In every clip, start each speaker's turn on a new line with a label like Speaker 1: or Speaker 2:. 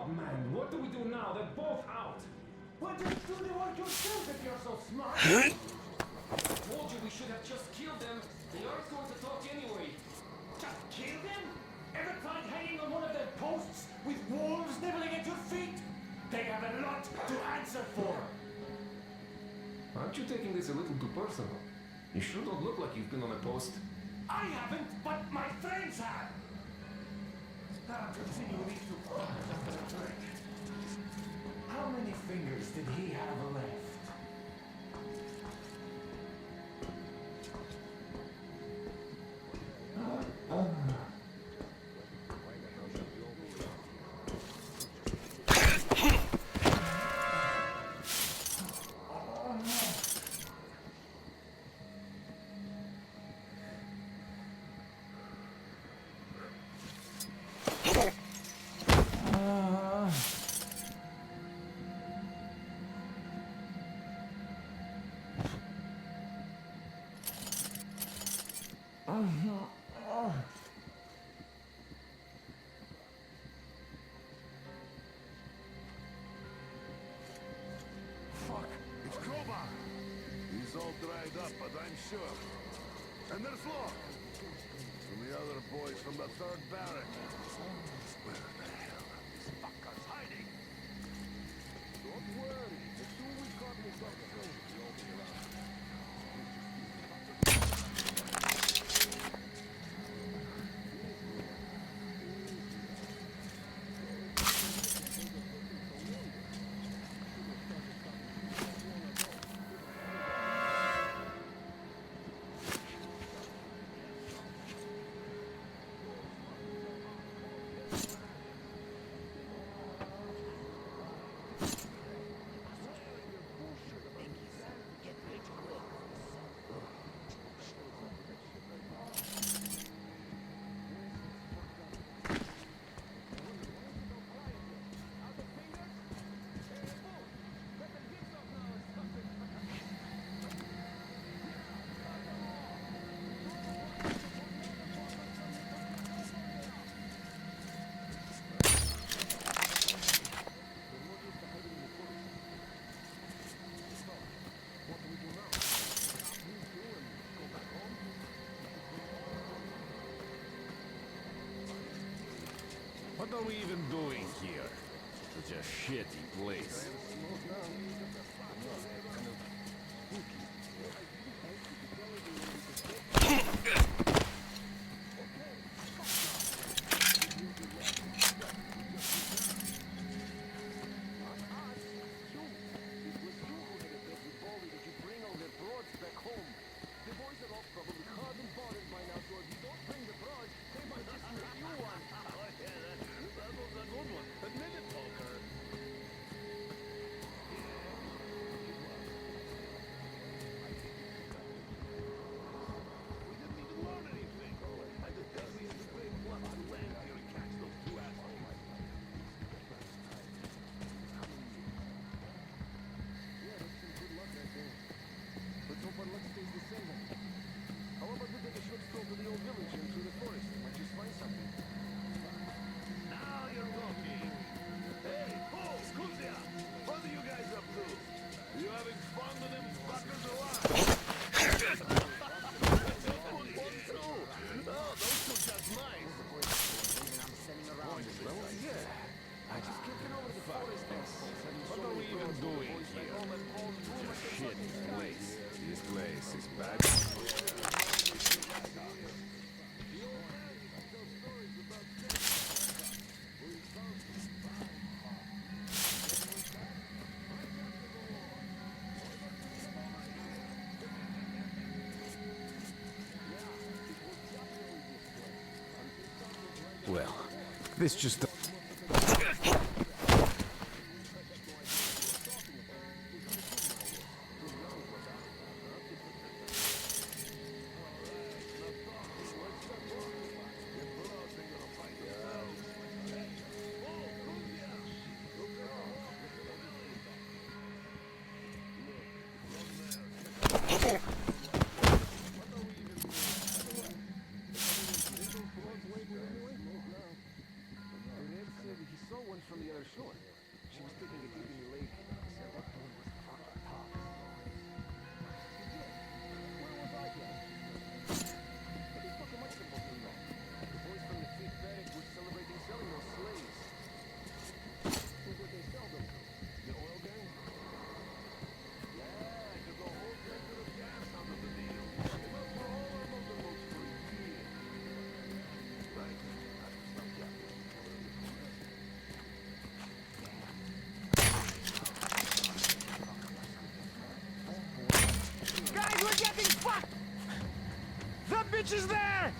Speaker 1: Oh man, what do we do now? They're both out.
Speaker 2: Well, just do the work yourself if you're so smart.
Speaker 1: I told you we should have just killed them. They aren't going to talk anyway.
Speaker 2: Just kill them? Ever tried hanging on one of their posts with wolves nibbling at your feet? They have a lot to answer for.
Speaker 1: Aren't you taking this a little too personal? You sure don't look like you've been on a post.
Speaker 2: I haven't, but my friends have. Now, continue with these two. How many fingers did he have left?
Speaker 3: Dried up, but I'm sure. And there's Locke. And the other boys from the third barrack. Where the hell are these fuckers hiding? Don't worry. As soon as we got this up soon, you'll be around. What are we even doing here? Such a shitty place.
Speaker 4: Well, this just... from the other shore. She was taking a dip in the lake. Said that boy was fucking tough. Where was I then? What the fuck am I supposed to know? The boys from the 5th barrack were celebrating selling those slaves. Who would they sell them to? The oil gang? Yeah, because the whole sector of gas out of the deal. They worked for all our motor boats for a year. Right. That's some Caspian.
Speaker 2: Guys, we're getting fucked! That bitch is there!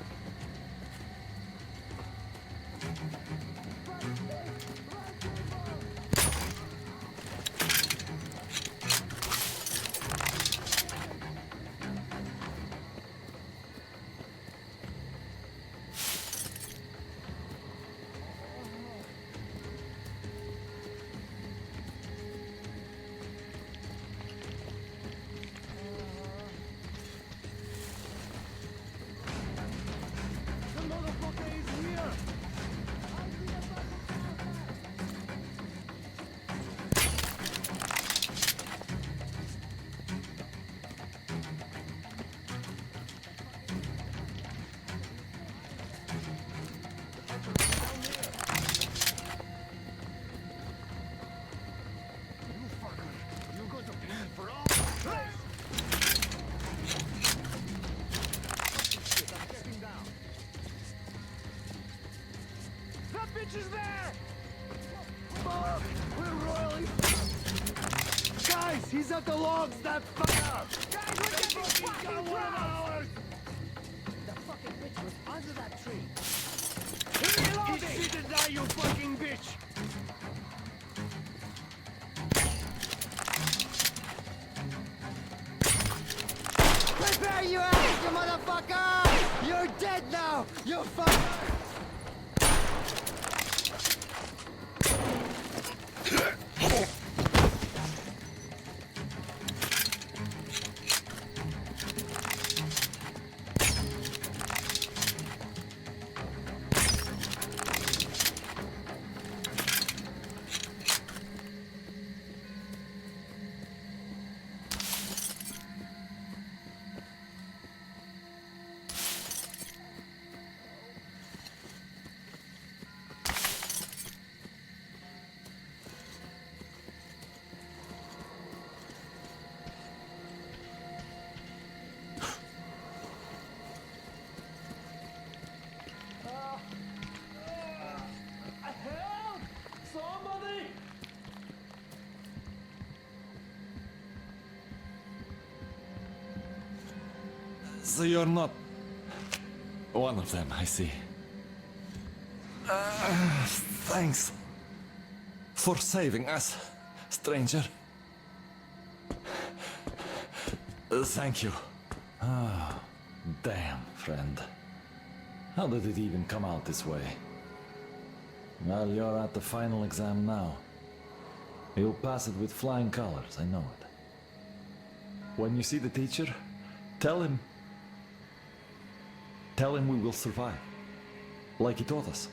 Speaker 3: The motherfucker is here! You fucker! You're going to pay for all this! Shit, I'm getting down.
Speaker 2: That bitch is there!
Speaker 3: Fuck! We're royally... Guys, he's at the logs, that fucker!
Speaker 2: Guys, we're getting fucking drowned!
Speaker 3: ours!
Speaker 4: The fucking bitch was under that tree.
Speaker 3: He shitted now, you fucking bitch!
Speaker 5: Prepare your ass, you motherfucker! You're dead now, you fucker!
Speaker 2: Help! Somebody!
Speaker 6: So you're not one of them, I see. Thanks for saving us, stranger. Thank you. Ah, damn, friend. How did it even come out this way? Well, you're at the final exam now. You'll pass it with flying colors, I know it. When you see the teacher, tell him we will survive, like he taught us.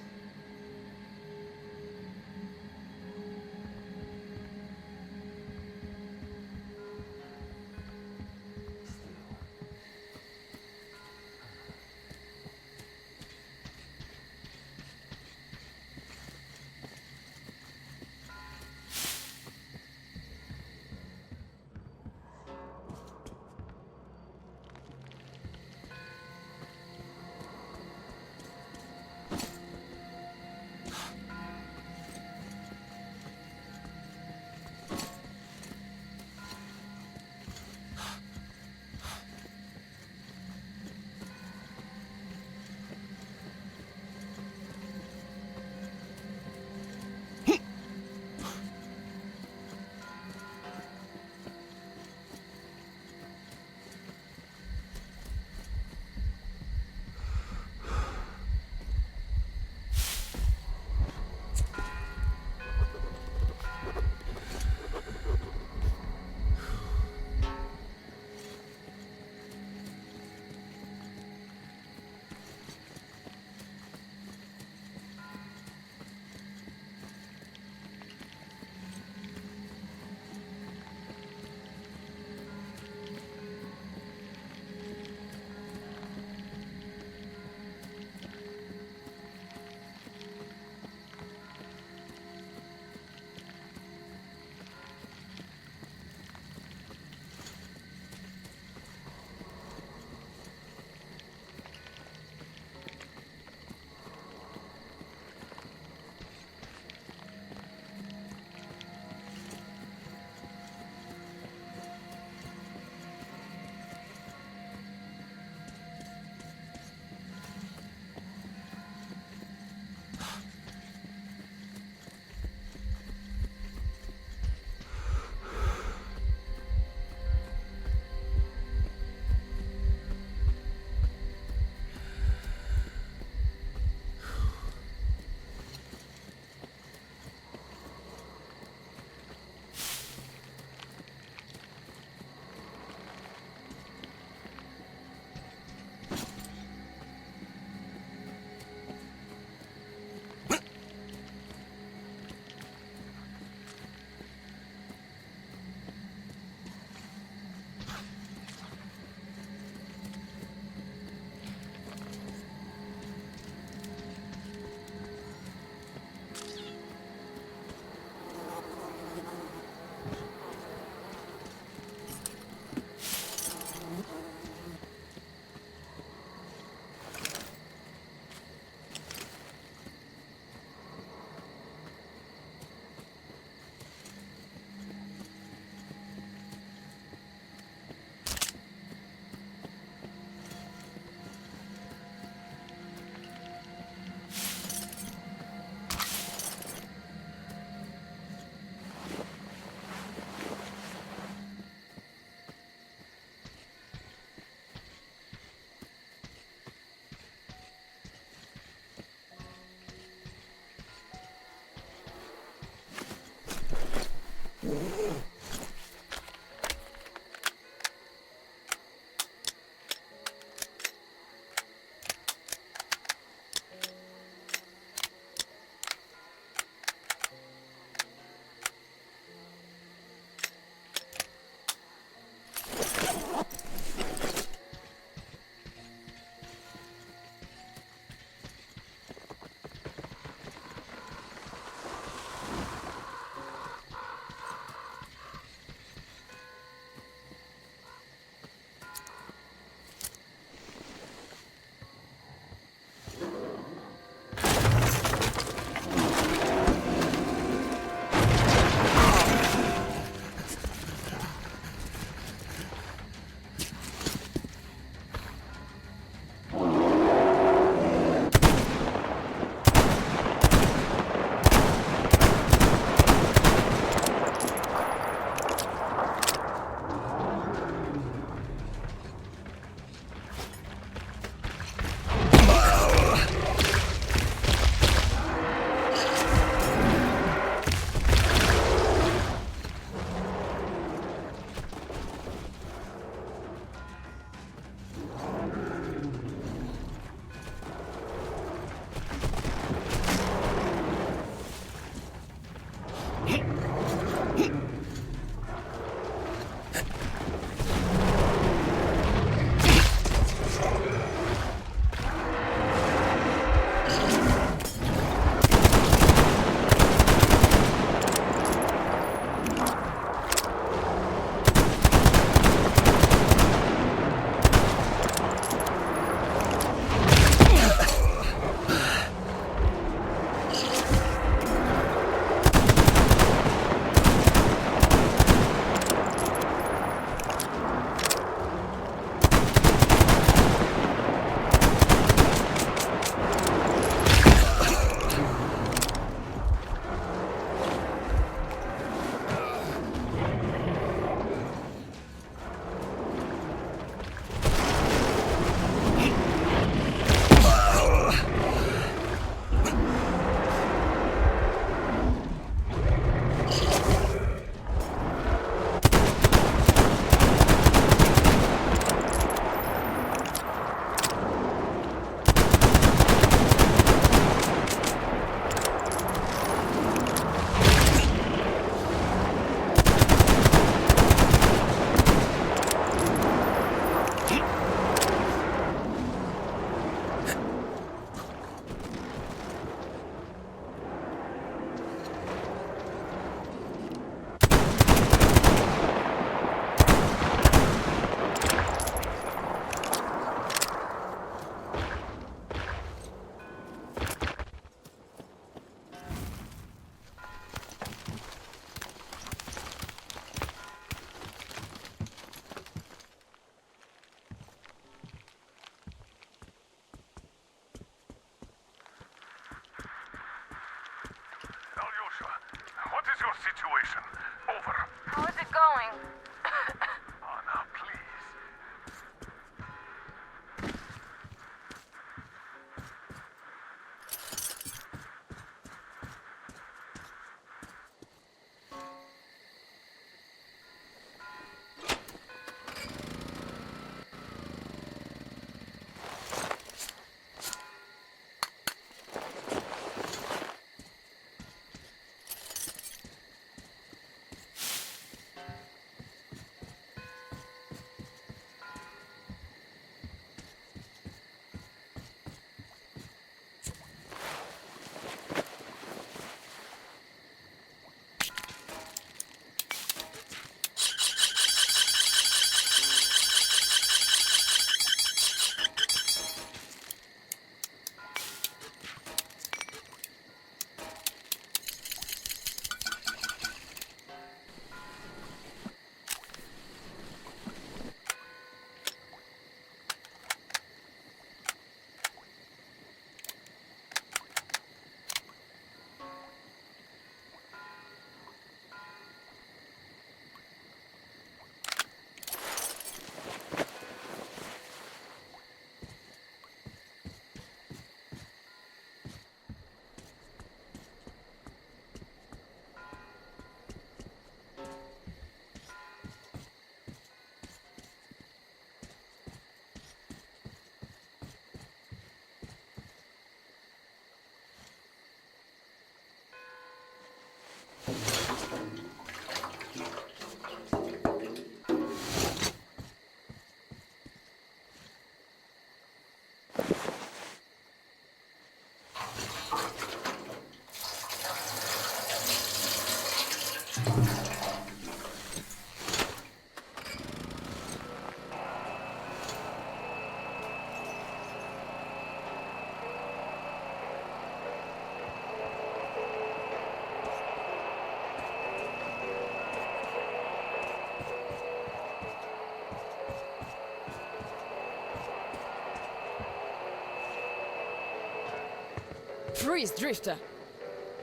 Speaker 7: Freeze, Drifter!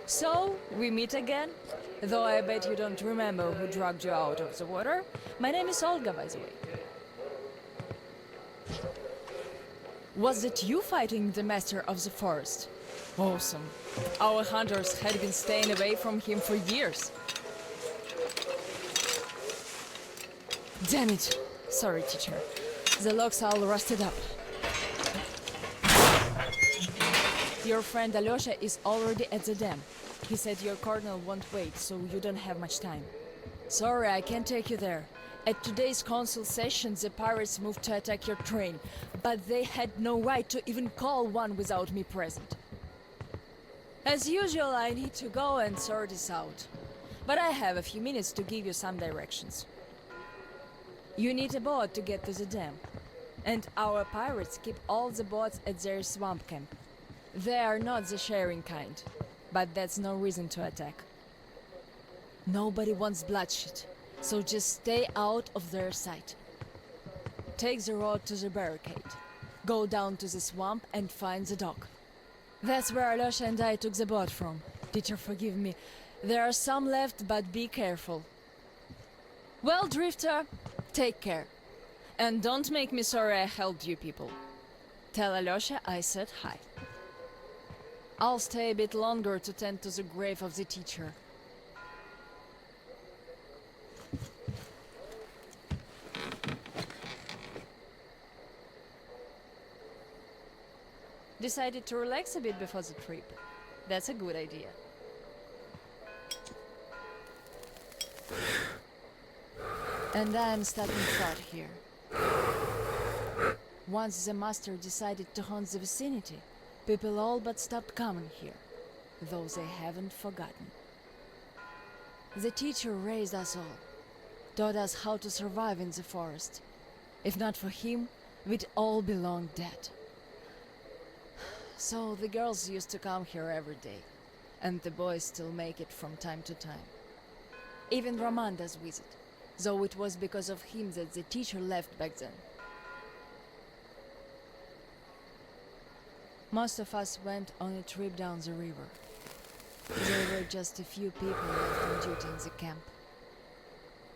Speaker 7: So, we meet again? Though I bet you don't remember who dragged you out of the water. My name is Olga, by the way. Was it you fighting the Master of the Forest? Awesome. Our hunters had been staying away from him for years. Damn it. Sorry, teacher. The locks all rusted up. Your friend Alyosha is already at the dam. He said your colonel won't wait, so you don't have much time. Sorry, I can't take you there. At today's council session, the pirates moved to attack your train, but they had no right to even call one without me present. As usual, I need to go and sort this out. But I have a few minutes to give you some directions. You need a boat to get to the dam. And our pirates keep all the boats at their swamp camp. They are not the sharing kind, but that's no reason to attack. Nobody wants bloodshed, so just stay out of their sight. Take the road to the barricade. Go down to the swamp and find the dock. That's where Alyosha and I took the boat from. Teacher, forgive me. There are some left, but be careful. Well, Drifter, take care. And don't make me sorry I helped you people. Tell Alyosha I said hi. I'll stay a bit longer to tend to the grave of the teacher. Decided to relax a bit before the trip. That's a good idea. And I'm starting short here. Once the master decided to haunt the vicinity, people all but stopped coming here, though they haven't forgotten. The teacher raised us all, taught us how to survive in the forest. If not for him, we'd all be long dead. So the girls used to come here every day, and the boys still make it from time to time. Even Roman does visit, though it was because of him that the teacher left back then. Most of us went on a trip down the river. There were just a few people left on duty in the camp.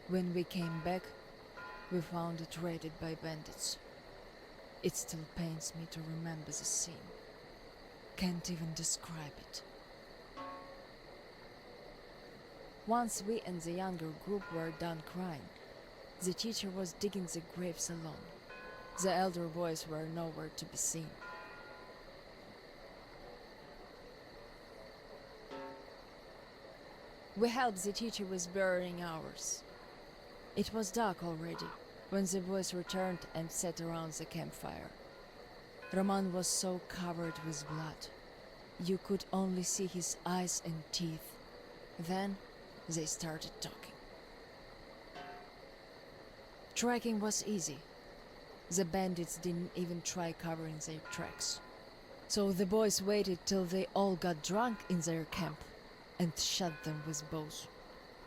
Speaker 7: When we came back, we found it raided by bandits. It still pains me to remember the scene. Can't even describe it. Once we and the younger group were done crying, the teacher was digging the graves alone. The elder boys were nowhere to be seen. We helped the teacher with burying ours. It was dark already when the boys returned and sat around the campfire. Roman was so covered with blood. You could only see his eyes and teeth. Then they started talking. Tracking was easy. The bandits didn't even try covering their tracks. So the boys waited till they all got drunk in their camp and shot them with bows.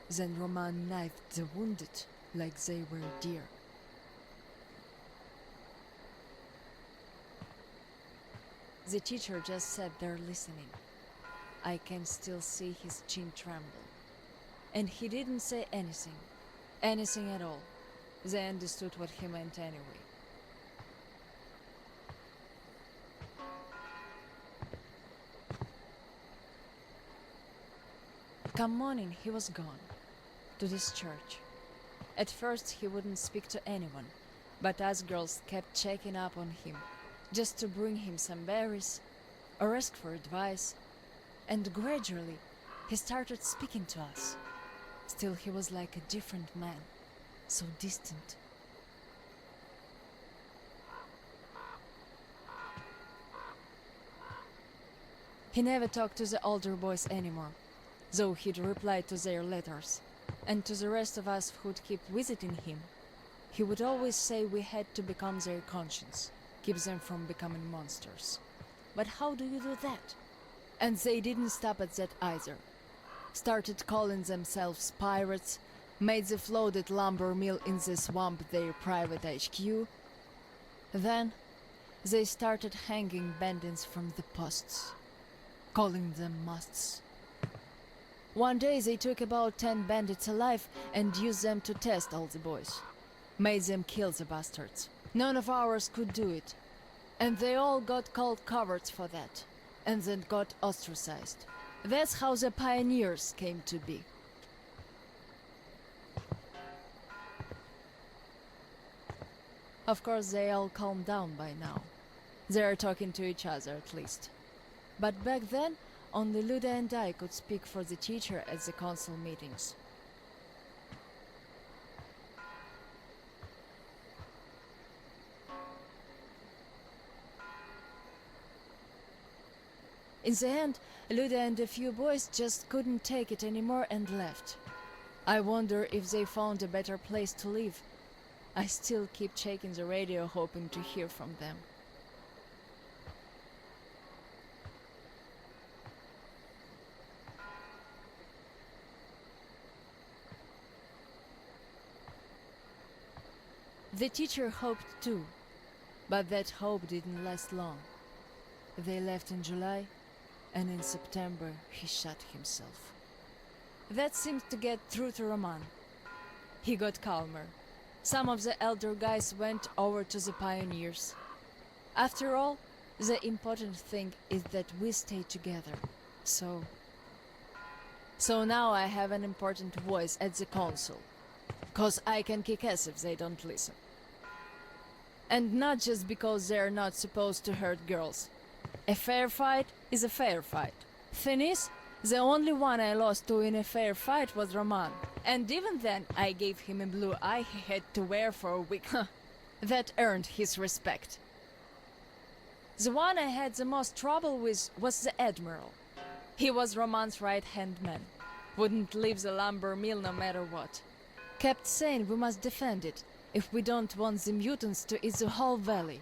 Speaker 7: Then Roman knifed the wounded like they were deer. The teacher just sat there listening. I can still see his chin tremble. And he didn't say anything. Anything at all. They understood what he meant anyway. Come morning, he was gone. To this church. At first he wouldn't speak to anyone, but us girls kept checking up on him, just to bring him some berries, or ask for advice, and gradually he started speaking to us. Still he was like a different man, so distant. He never talked to the older boys anymore, though he'd reply to their letters. And to the rest of us who'd keep visiting him, he would always say we had to become their conscience, keep them from becoming monsters. But how do you do that? And they didn't stop at that either. Started calling themselves pirates, made the floated lumber mill in the swamp their private HQ. Then they started hanging bandits from the posts, calling them musts. One day they took about 10 bandits alive and used them to test all the boys. Made them kill the bastards. None of ours could do it. And they all got called cowards for that. And then got ostracized. That's how the pioneers came to be. Of course, they all calmed down by now. They're talking to each other, at least. But back then, only Luda and I could speak for the teacher at the council meetings. In the end, Luda and a few boys just couldn't take it anymore and left. I wonder if they found a better place to live. I still keep checking the radio, hoping to hear from them. The teacher hoped too, but that hope didn't last long. They left in July, and in September he shot himself. That seemed to get through to Roman. He got calmer. Some of the elder guys went over to the pioneers. After all, the important thing is that we stay together. So now I have an important voice at the council. 'Cause I can kick ass if they don't listen. And not just because they're not supposed to hurt girls. A fair fight is a fair fight. Thing is, the only one I lost to in a fair fight was Roman. And even then, I gave him a blue eye he had to wear for a week. That earned his respect. The one I had the most trouble with was the Admiral. He was Roman's right-hand man. Wouldn't leave the lumber mill no matter what. Kept saying we must defend it, if we don't want the mutants to eat the whole valley.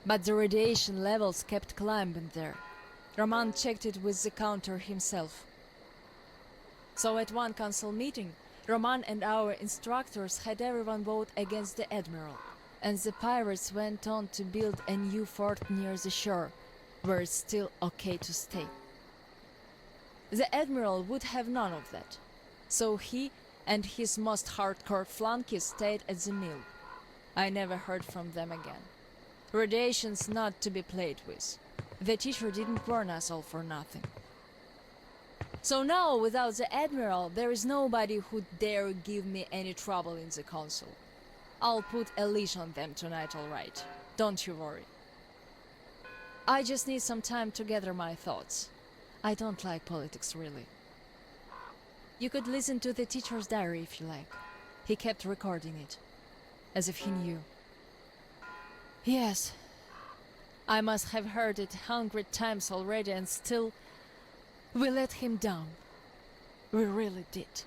Speaker 7: But the radiation levels kept climbing there. Roman checked it with the counter himself. So at one council meeting, Roman and our instructors had everyone vote against the Admiral, and the pirates went on to build a new fort near the shore, where it's still okay to stay. The Admiral would have none of that, so he and his most hardcore flunkies stayed at the mill. I never heard from them again. Radiation's not to be played with. The teacher didn't warn us all for nothing. So now, without the Admiral, there is nobody who'd dare give me any trouble in the council. I'll put a leash on them tonight, all right. Don't you worry. I just need some time to gather my thoughts. I don't like politics, really. You could listen to the teacher's diary if you like. He kept recording it, as if he knew. Yes, I must have heard it 100 times already, and still, we let him down. We really did.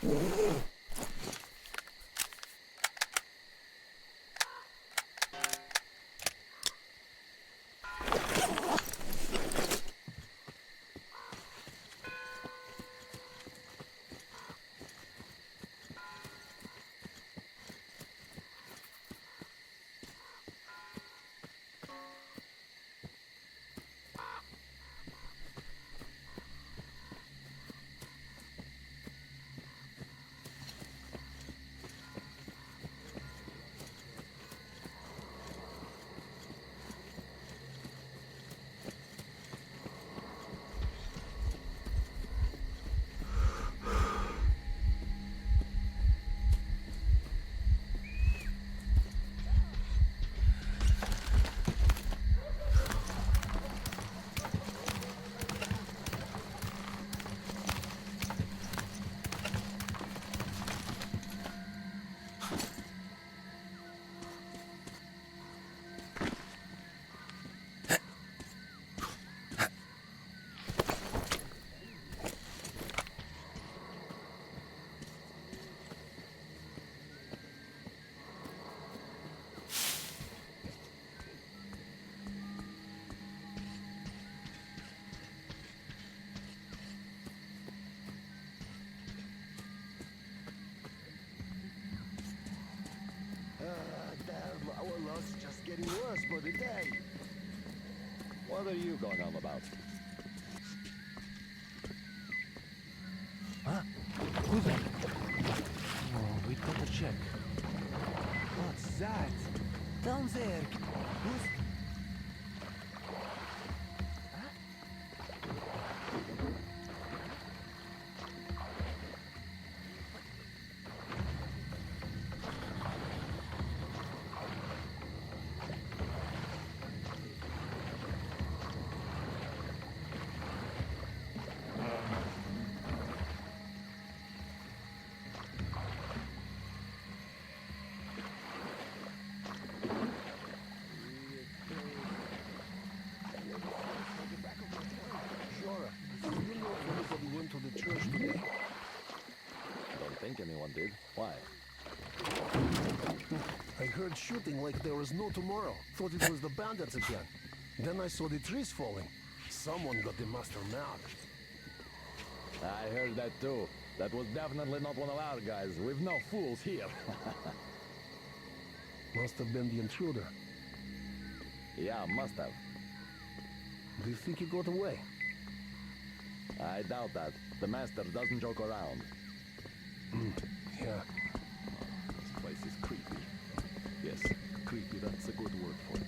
Speaker 4: Damn, our loss is just getting worse by the day.
Speaker 8: What are you going on about?
Speaker 4: Huh? Who's that? Oh, we gotta check. What's that? Down there. Who's... to the church today.
Speaker 8: Don't think anyone did. Why?
Speaker 3: I heard shooting like there was no tomorrow. Thought it was the bandits again. Then I saw the trees falling. Someone got the master mad.
Speaker 8: I heard that too. That was definitely not one of our guys. We've no fools here.
Speaker 3: Must have been the intruder.
Speaker 8: Yeah, must have.
Speaker 3: Do you think he got away?
Speaker 8: I doubt that. The master doesn't joke around.
Speaker 3: Yeah.
Speaker 8: This place is creepy. Yes, creepy, that's a good word for it.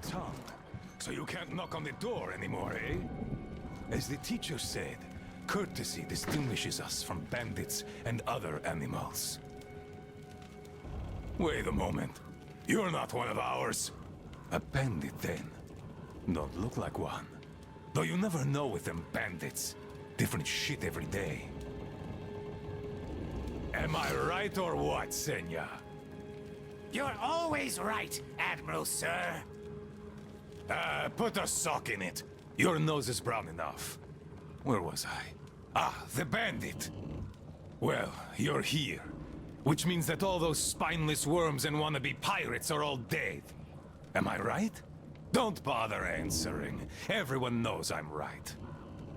Speaker 9: tongue. So you can't knock on the door anymore, eh? As the teacher said, courtesy distinguishes us from bandits and other animals. Wait a moment. You're not one of ours. A bandit, then. Don't look like one. Though you never know with them bandits. Different shit every day. Am I right or what, Senya?
Speaker 2: You're always right, Admiral, sir.
Speaker 9: Put a sock in it. Your nose is brown enough. Where was I? Ah, the bandit. Well, you're here. Which means that all those spineless worms and wannabe pirates are all dead. Am I right? Don't bother answering. Everyone knows I'm right.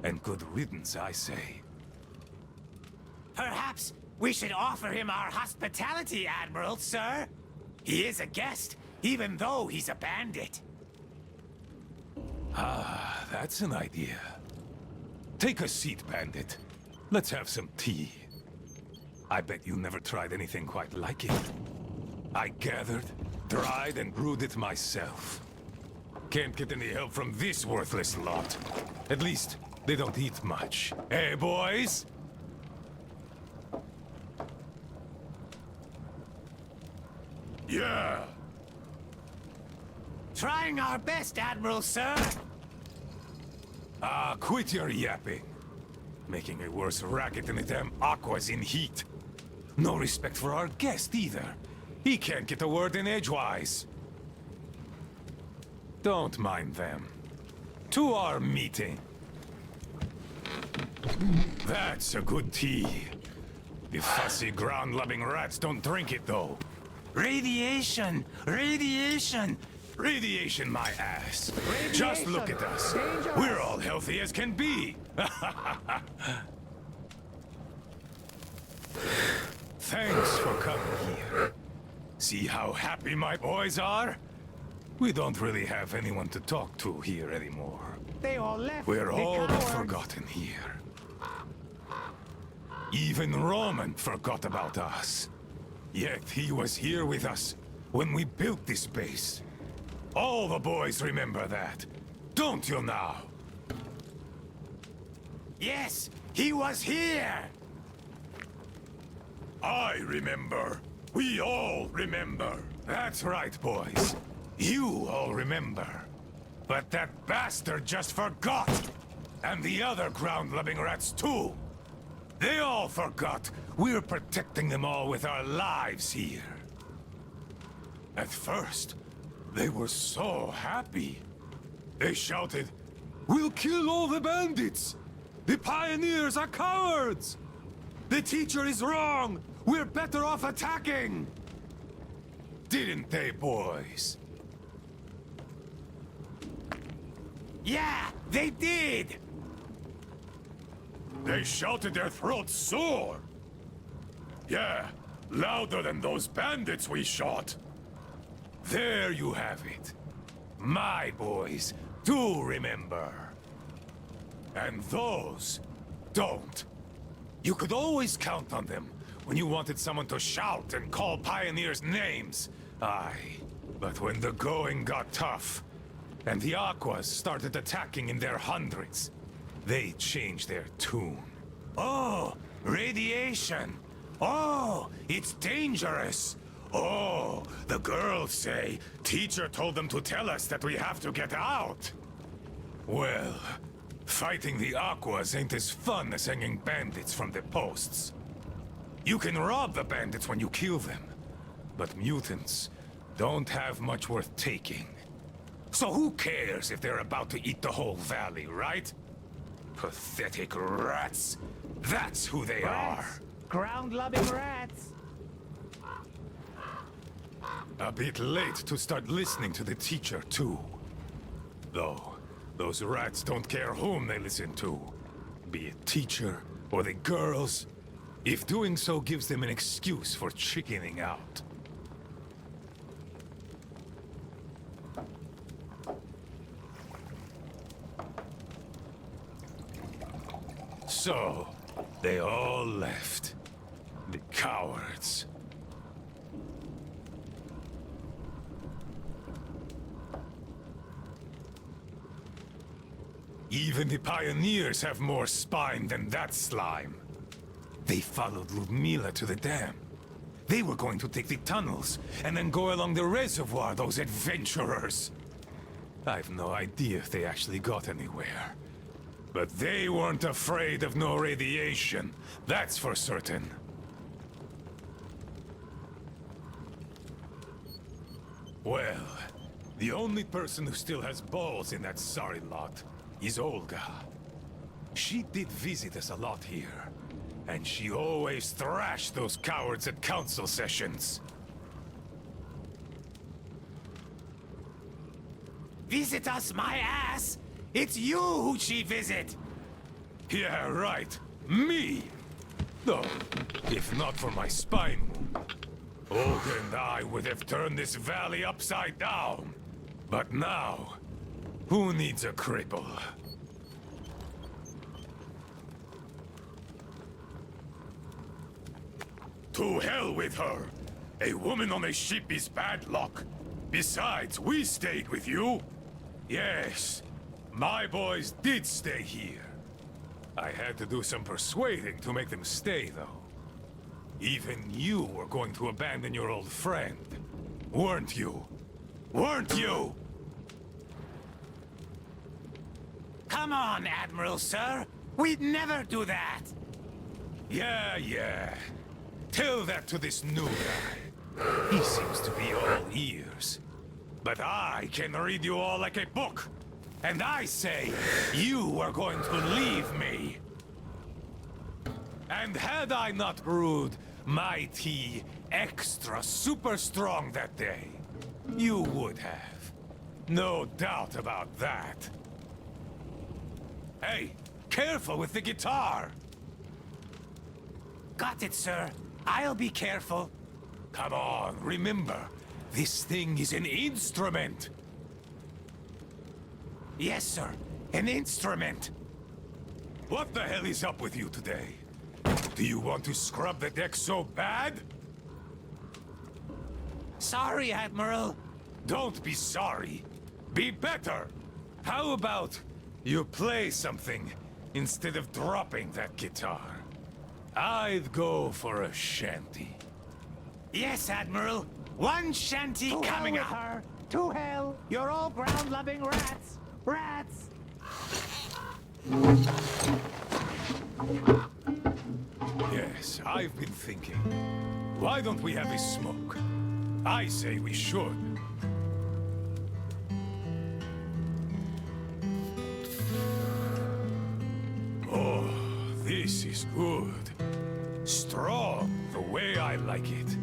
Speaker 9: And good riddance, I say.
Speaker 2: Perhaps we should offer him our hospitality, Admiral, sir. He is a guest, even though he's a bandit.
Speaker 9: Ah, that's an idea. Take a seat, bandit. Let's have some tea. I bet you never tried anything quite like it. I gathered, dried, and brewed it myself. Can't get any help from this worthless lot. At least, they don't eat much. Hey, boys? Yeah.
Speaker 2: Trying our best, Admiral, sir.
Speaker 9: Ah, quit your yapping. Making a worse racket than the damn Aqua's in heat. No respect for our guest, either. He can't get a word in edgewise. Don't mind them. To our meeting. That's a good tea. The fussy ground-loving rats don't drink it, though.
Speaker 2: Radiation! Radiation!
Speaker 9: Radiation, my ass. Just look at us. We're all healthy as can be. Thanks for coming here. See how happy my boys are? We don't really have anyone to talk to here anymore.
Speaker 2: They all left.
Speaker 9: We're all but forgotten here. Even Roman forgot about us. Yet he was here with us when we built this base. All the boys remember that. Don't you now?
Speaker 2: Yes, he was here!
Speaker 9: I remember. We all remember. That's right, boys. You all remember. But that bastard just forgot. And the other ground-loving rats, too. They all forgot we're protecting them all with our lives here. At first, they were so happy. They shouted, "We'll kill all the bandits! The pioneers are cowards! The teacher is wrong! We're better off attacking!" Didn't they, boys?
Speaker 2: Yeah, they did!
Speaker 9: They shouted their throats sore. Yeah, louder than those bandits we shot. There you have it. My boys do remember. And those don't. You could always count on them when you wanted someone to shout and call pioneers names. Aye, but when the going got tough, and the Aquas started attacking in their hundreds, they changed their tune. Oh, radiation! Oh, it's dangerous! Oh, the girls say teacher told them to tell us that we have to get out. Well, fighting the Aquas ain't as fun as hanging bandits from the posts. You can rob the bandits when you kill them, but mutants don't have much worth taking. So who cares if they're about to eat the whole valley, right? Pathetic rats. That's who they are.
Speaker 2: Ground-loving rats!
Speaker 9: A bit late to start listening to the teacher, too. Though, those rats don't care whom they listen to. Be it teacher or the girls, if doing so gives them an excuse for chickening out. So, they all left. The cowards. Even the pioneers have more spine than that slime. They followed Ludmila to the dam. They were going to take the tunnels, and then go along the reservoir, those adventurers. I've no idea if they actually got anywhere. But they weren't afraid of no radiation, that's for certain. Well, the only person who still has balls in that sorry lot is Olga. She did visit us a lot here, and she always thrashed those cowards at council sessions.
Speaker 2: Visit us, my ass! It's you who she visit!
Speaker 9: Yeah, right. Me! Though, if not for my spine wound, Olga and I would have turned this valley upside down. But now, who needs a cripple? To hell with her! A woman on a ship is bad luck. Besides, we stayed with you. Yes, my boys did stay here. I had to do some persuading to make them stay, though. Even you were going to abandon your old friend, weren't you? Weren't you?
Speaker 2: Come on, Admiral, sir! We'd never do that!
Speaker 9: Yeah. Tell that to this new guy. He seems to be all ears. But I can read you all like a book. And I say, you are going to leave me. And had I not brewed my tea extra super strong that day, you would have. No doubt about that. Hey, careful with the guitar!
Speaker 2: Got it, sir. I'll be careful.
Speaker 9: Come on, remember, this thing is an instrument.
Speaker 2: Yes, sir. An instrument.
Speaker 9: What the hell is up with you today? Do you want to scrub the deck so bad?
Speaker 2: Sorry, Admiral.
Speaker 9: Don't be sorry. Be better. How about you play something instead of dropping that guitar? I'd go for a shanty.
Speaker 2: Yes, Admiral. One shanty coming up.
Speaker 5: Her. To hell! You're all ground-loving rats! Rats!
Speaker 9: Yes, I've been thinking. Why don't we have a smoke? I say we should. Oh, this is good. Strong, the way I like it.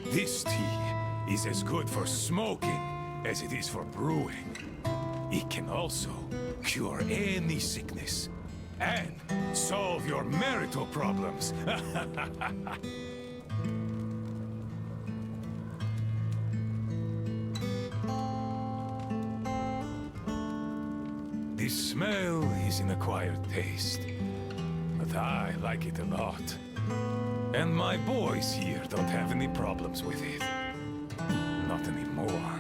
Speaker 9: This tea is as good for smoking as it is for brewing. It can also cure any sickness and solve your marital problems. The smell is an acquired taste, but I like it a lot. And my boys here don't have any problems with it. Not anymore.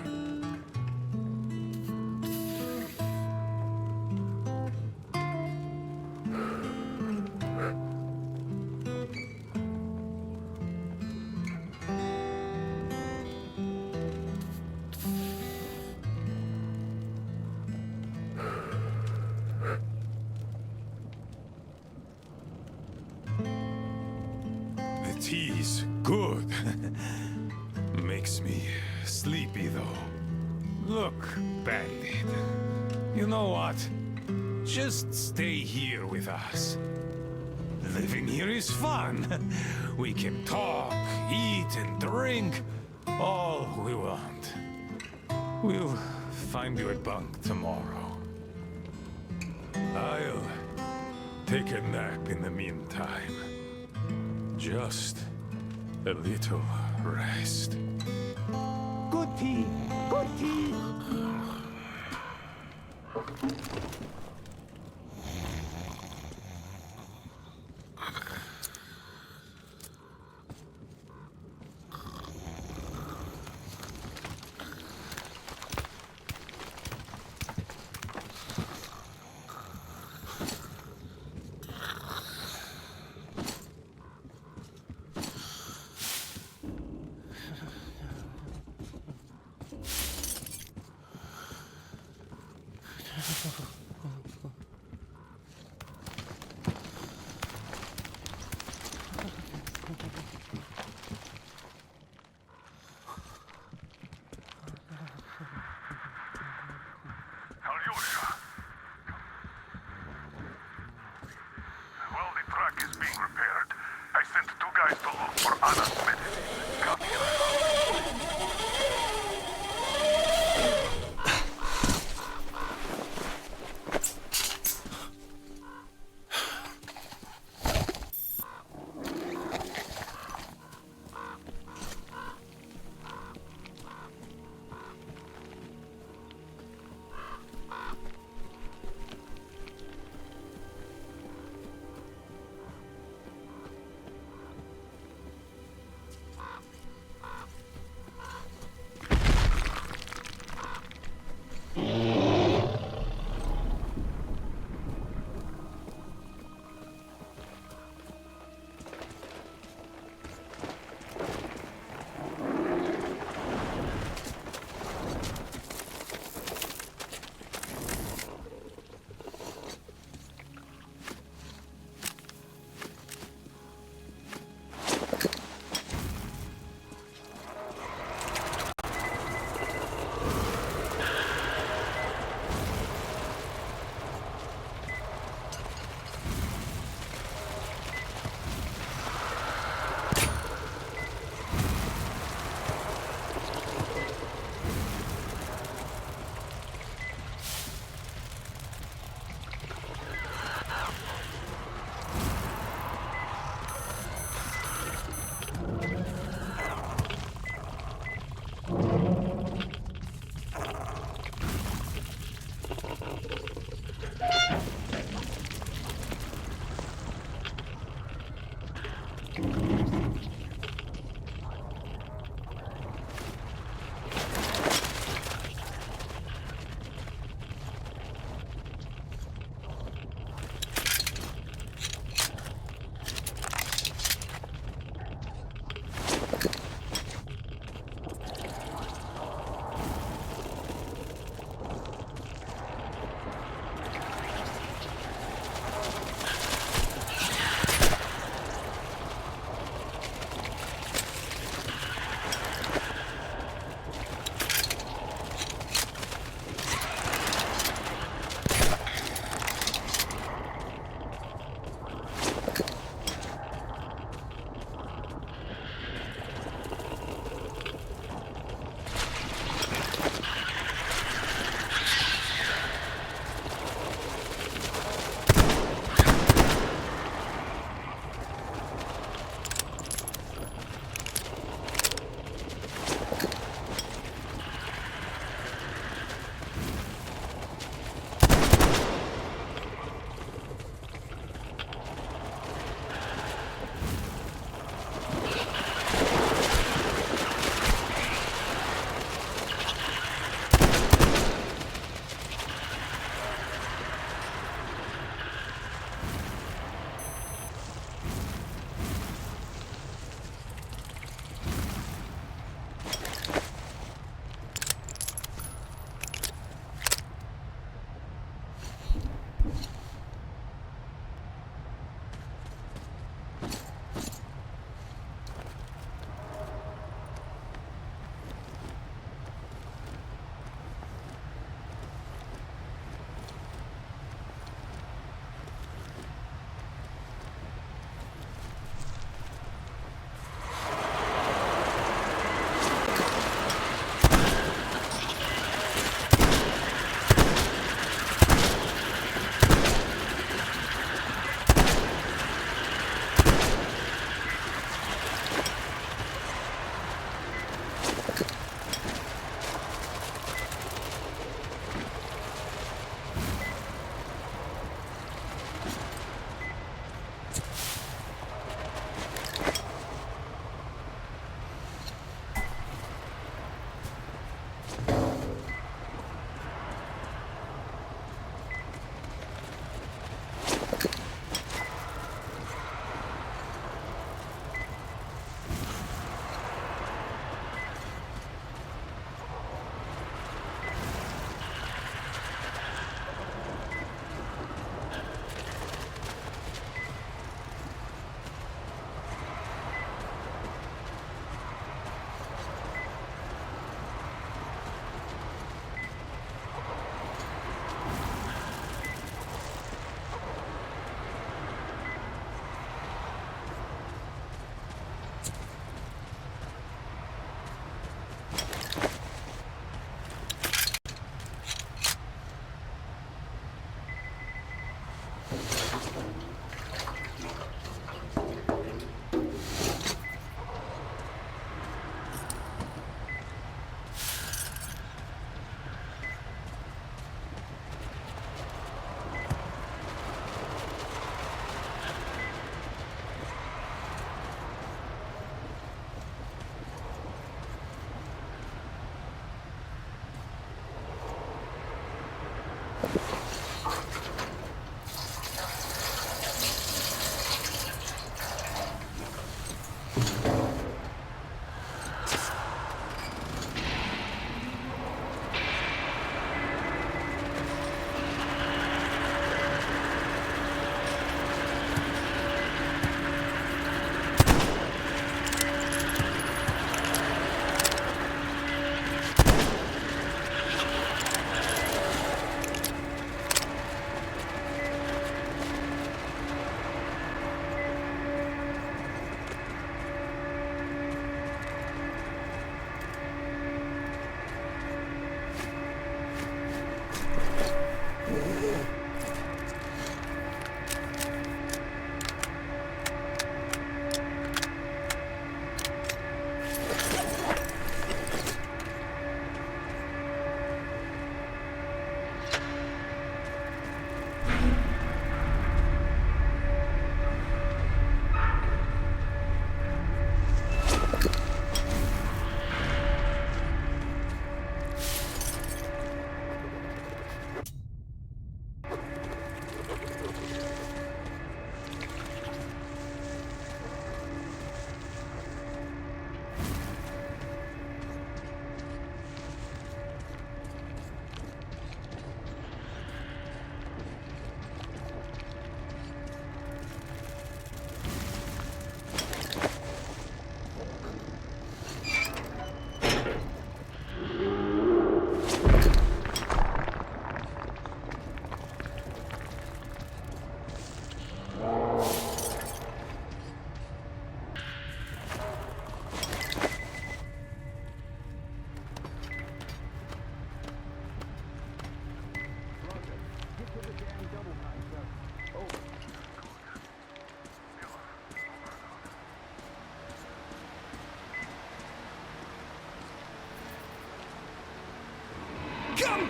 Speaker 9: Tea's good. Makes me sleepy, though. Look, Bandit. You know what? Just stay here with us. Living here is fun. We can talk, eat, and drink all we want. We'll find you a bunk tomorrow. I'll take a nap in the meantime. Just a little rest.
Speaker 5: Good tea! Good tea!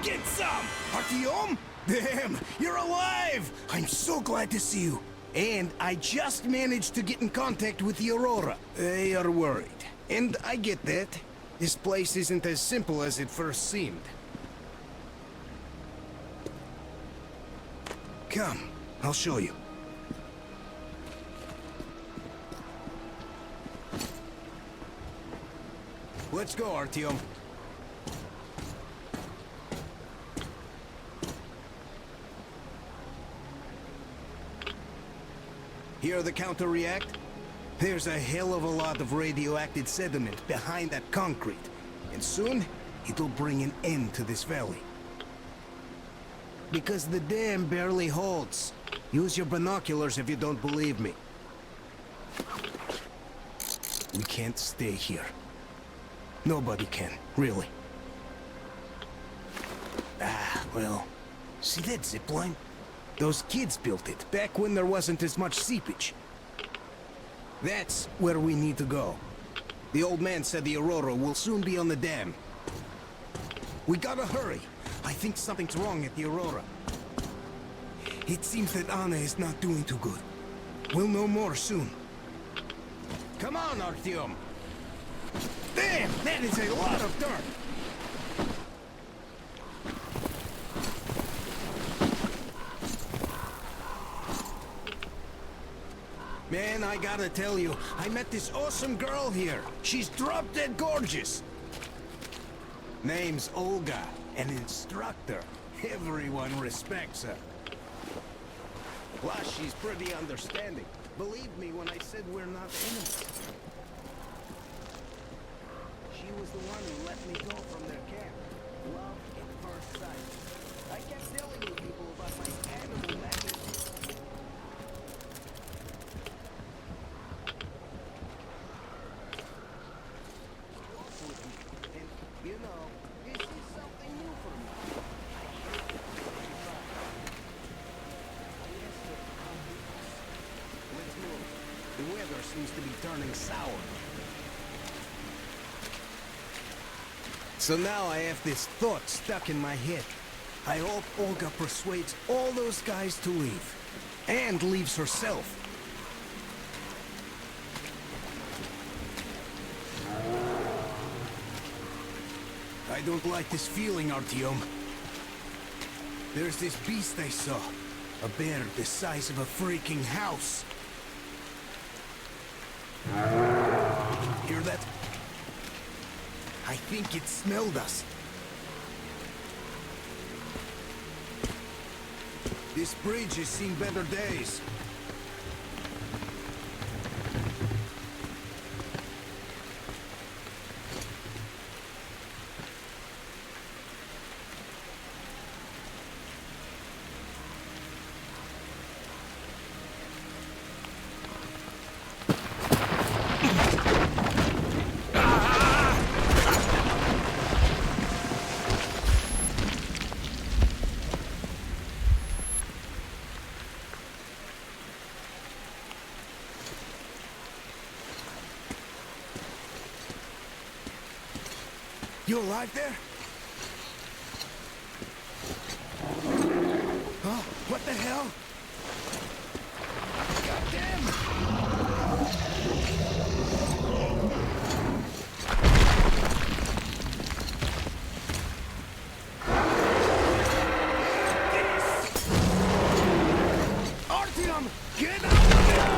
Speaker 10: Get some! Artyom? Damn, you're alive! I'm so glad to see you. And I just managed to get in contact with the Aurora. They are worried. And I get that. This place isn't as simple as it first seemed. Come, I'll show you. Let's go, Artyom. Hear the counter react? There's a hell of a lot of radioactive sediment behind that concrete. And soon, it'll bring an end to this valley. Because the dam barely holds. Use your binoculars if you don't believe me. We can't stay here. Nobody can, really. Ah, well... See that zipline? Those kids built it, back when there wasn't as much seepage. That's where we need to go. The old man said the Aurora will soon be on the dam. We gotta hurry. I think something's wrong at the Aurora. It seems that Anna is not doing too good. We'll know more soon. Come on, Artyom! Damn, that is a lot of dirt! Man, I gotta tell you, I met this awesome girl here. She's drop-dead gorgeous. Name's Olga, an instructor. Everyone respects her. Plus, she's pretty understanding. Believe me when I said we're not enemies. She was the one who let me go from their camp. Love at first sight. I kept telling you people about my animal magnetism. And, you know, this is something new for me. Let's move. The weather seems to be turning sour. So now I have this thought stuck in my head. I hope Olga persuades all those guys to leave. And leaves herself. I don't like this feeling, Artyom. There's this beast I saw. A bear the size of a freaking house. Hear that? I think it smelled us. This bridge has seen better days. You alive there? Oh, what the hell? Artyom, get out of there!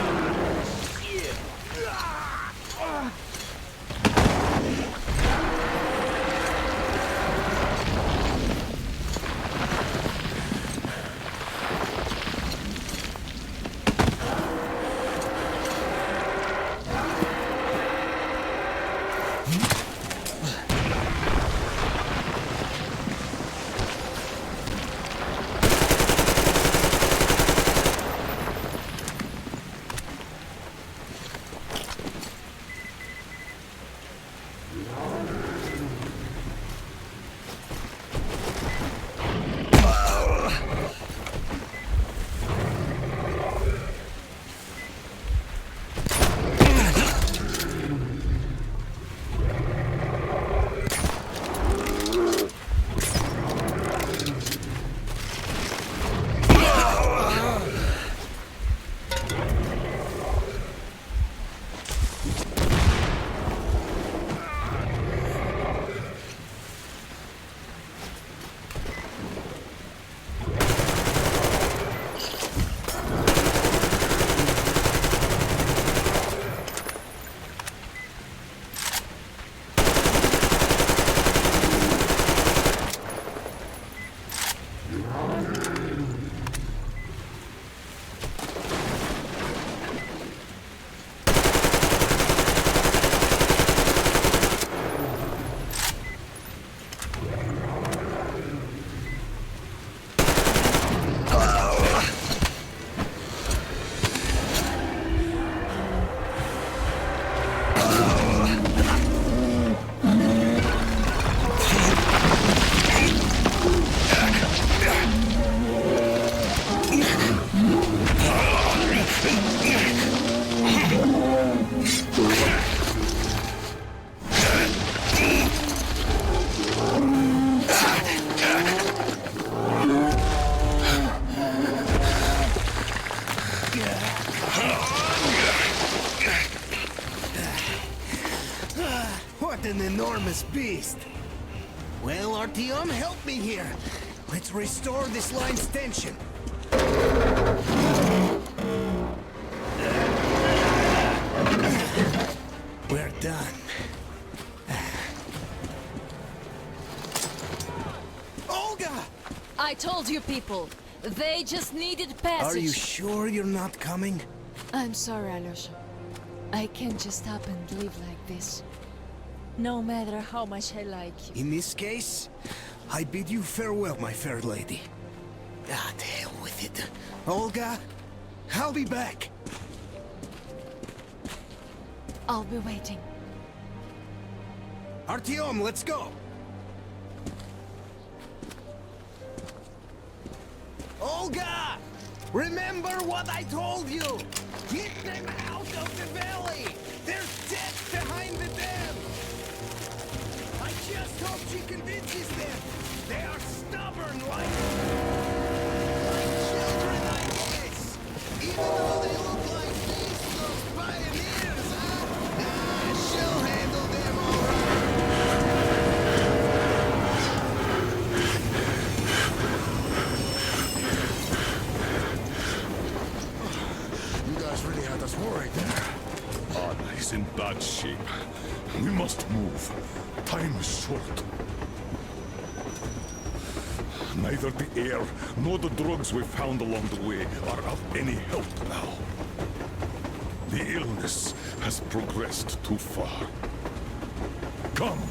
Speaker 10: What an enormous beast! Well, Artyom, help me here. Let's restore this line's tension. We're done. Olga!
Speaker 7: I told you people. They just needed passage.
Speaker 10: Are you sure you're not coming?
Speaker 7: I'm sorry, Alyosha. I can't just up and live like this. No matter how much I like you.
Speaker 10: In this case, I bid you farewell, my fair lady. Ah, to hell with it. Olga, I'll be back.
Speaker 7: I'll be waiting.
Speaker 10: Artyom, let's go! Olga! Remember what I told you! Get them out of the valley! There's death behind the dam! I just hope she convinces them! They are stubborn like children, I guess! Even though they look like these, those pioneers, huh? Ah, she'll handle them all right!
Speaker 3: You guys really had us worried there.
Speaker 9: Anna is in bad shape. We must move. Time is short. Neither the air nor the drugs we found along the way are of any help now. The illness has progressed too far. Come!